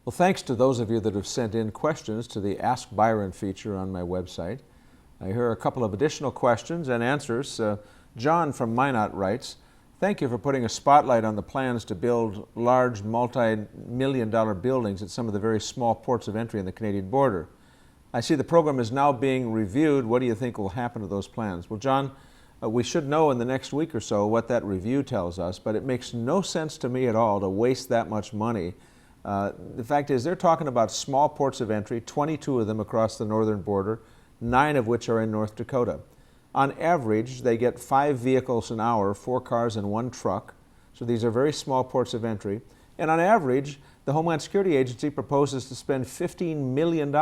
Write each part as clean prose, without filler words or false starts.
Well, thanks to those of you that have sent in questions to the Ask Byron feature on my website. Here are a couple of additional questions and answers. John from Minot writes, "Thank you for putting a spotlight on the plans to build large multi-million-dollar buildings at some of the very small ports of entry in the Canadian border. I see the program is now being reviewed. What do you think will happen to those plans?" Well, John, we should know in the next week or so what that review tells us, but it makes no sense to me at all to waste that much money. The fact is, they're talking about small ports of entry, 22 of them across the northern border, 9 of which are in North Dakota. On average, they get 5 vehicles an hour, 4 cars and 1 truck. So these are very small ports of entry. And on average, the Homeland Security Agency proposes to spend $15 million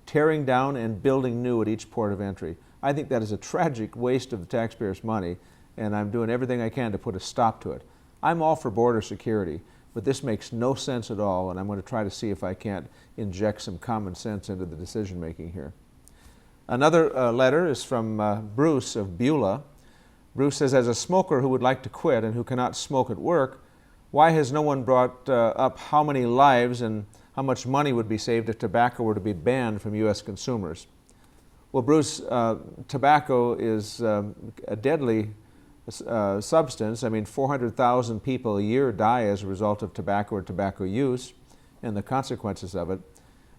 tearing down and building new at each port of entry. I think that is a tragic waste of the taxpayers' money, and I'm doing everything I can to put a stop to it. I'm all for border security, but this makes no sense at all, and I'm going to try to see if I can't inject some common sense into the decision making here. Another letter is from Bruce of Beulah. Bruce says, "As a smoker who would like to quit and who cannot smoke at work, why has no one brought up how many lives and how much money would be saved if tobacco were to be banned from U.S. consumers?" Well, Bruce, tobacco is a deadly substance. I mean, 400,000 people a year die as a result of tobacco or tobacco use and the consequences of it.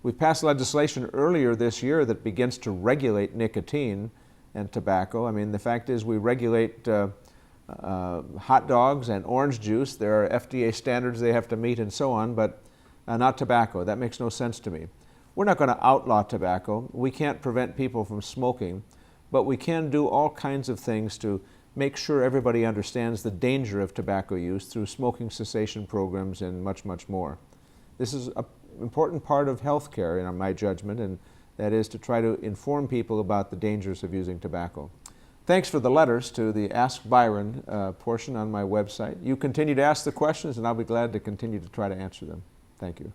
We passed legislation earlier this year that begins to regulate nicotine and tobacco. I mean, the fact is we regulate hot dogs and orange juice. There are FDA standards they have to meet and so on, but not tobacco. That makes no sense to me. We're not going to outlaw tobacco. We can't prevent people from smoking, but we can do all kinds of things to make sure everybody understands the danger of tobacco use through smoking cessation programs and much, much more. This is an important part of health care, in my judgment, and that is to try to inform people about the dangers of using tobacco. Thanks for the letters to the Ask Byron portion on my website. You continue to ask the questions, and I'll be glad to continue to try to answer them. Thank you.